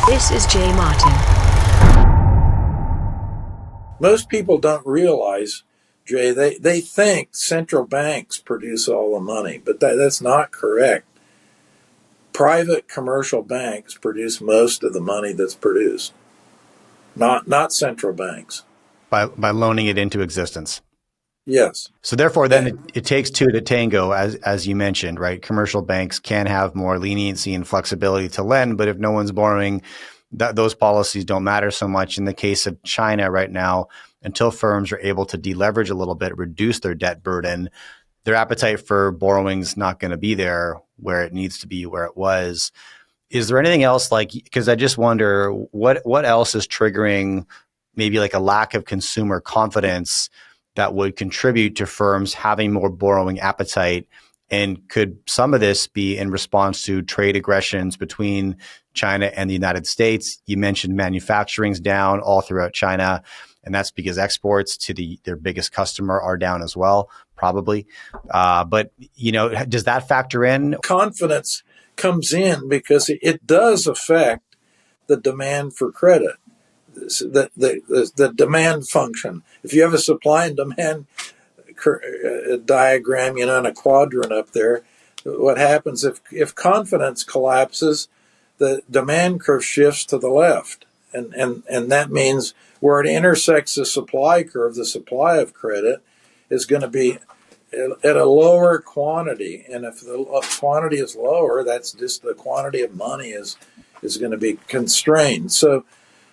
This is Jay Martin. Most people don't realize, Jay, they think central banks produce all the money, but that's not correct. Private commercial banks produce most of the money that's produced, not central banks. By loaning it into existence. Yes. So therefore, then it takes two to tango, as you mentioned, right? Commercial banks can have more leniency and flexibility to lend, but if no one's borrowing, those policies don't matter so much. In the case of China right now, until firms are able to deleverage a little bit, reduce their debt burden, their appetite for borrowing is not going to be there where it needs to be, where it was. Is there anything else because I just wonder what else is triggering maybe like a lack of consumer confidence that would contribute to firms having more borrowing appetite? And could some of this be in response to trade aggressions between China and the United States? You mentioned manufacturing's down all throughout China, and that's because exports to their biggest customer are down as well, probably. But, does that factor in? Confidence comes in because it does affect the demand for credit, the demand function. If you have a supply and demand diagram, in a quadrant up there, what happens if confidence collapses, the demand curve shifts to the left. And that means where it intersects the supply curve, the supply of credit is going to be at a lower quantity. And if the quantity is lower, that's just the quantity of money is going to be constrained. So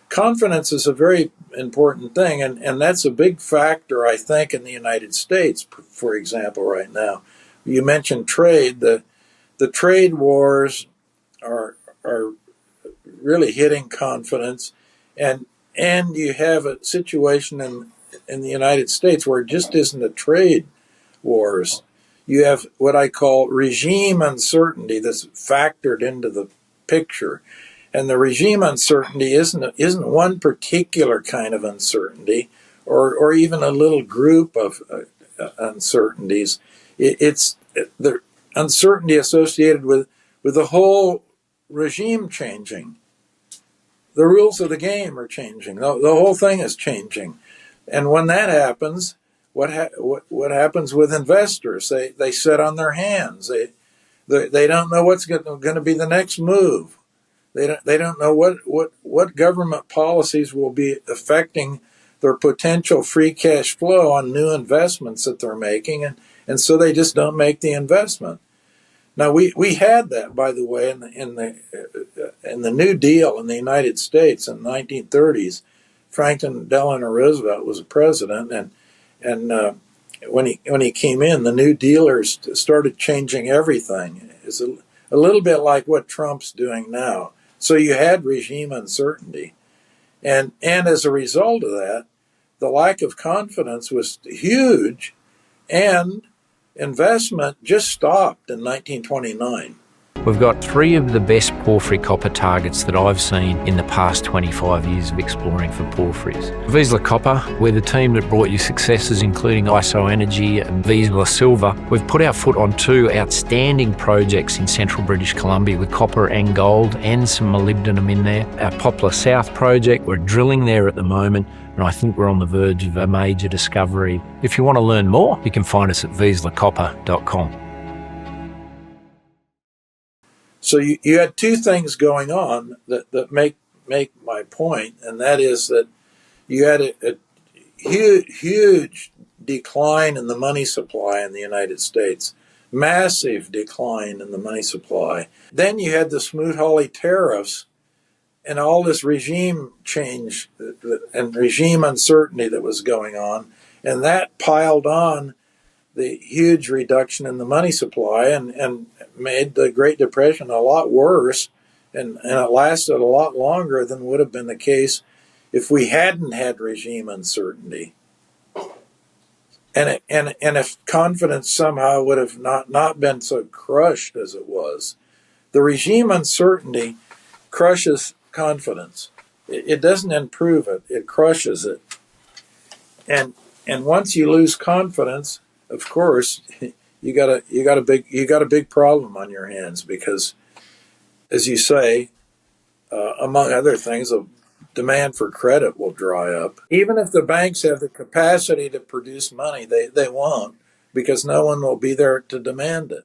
confidence is a very important thing. And that's a big factor, I think, in the United States, for example, right now. You mentioned trade. The trade wars are really hitting confidence. And you have a situation in the United States where it just isn't a trade wars. You have what I call regime uncertainty that's factored into the picture. And the regime uncertainty isn't one particular kind of uncertainty or even a little group of uncertainties. It's the uncertainty associated with the whole regime changing. The rules of the game are changing. The whole thing is changing. And when that happens, what happens with investors? They sit on their hands. They don't know what's going to be the next move. They don't know what government policies will be affecting their potential free cash flow on new investments that they're making, and so they just don't make the investment. Now we had that, by the way, in the New Deal in the United States in the 1930s. Franklin Delano Roosevelt was a president, and when he came in, the New Dealers started changing everything. It's a little bit like what Trump's doing now. So you had regime uncertainty, and as a result of that, the lack of confidence was huge, and investment just stopped in 1929. We've got 3 of the best porphyry copper targets that I've seen in the past 25 years of exploring for porphyries. Vizsla Copper, we're the team that brought you successes including ISO Energy and Vizsla Silver. We've put our foot on 2 outstanding projects in central British Columbia with copper and gold and some molybdenum in there. Our Poplar South project, we're drilling there at the moment, and I think we're on the verge of a major discovery. If you want to learn more, you can find us at vizslacopper.com. So you had 2 things going on that make my point, and that is that you had a huge decline in the money supply in the United States, massive decline in the money supply. Then you had the Smoot-Hawley tariffs and all this regime change and regime uncertainty that was going on, and that piled on the huge reduction in the money supply and made the Great Depression a lot worse, and it lasted a lot longer than would have been the case if we hadn't had regime uncertainty. And if confidence somehow would have not been so crushed as it was. The regime uncertainty crushes confidence. It doesn't improve it, it crushes it. And once you lose confidence, of course, you got a big problem on your hands, because, as you say, among other things, the demand for credit will dry up. Even if the banks have the capacity to produce money, they won't, because no one will be there to demand it.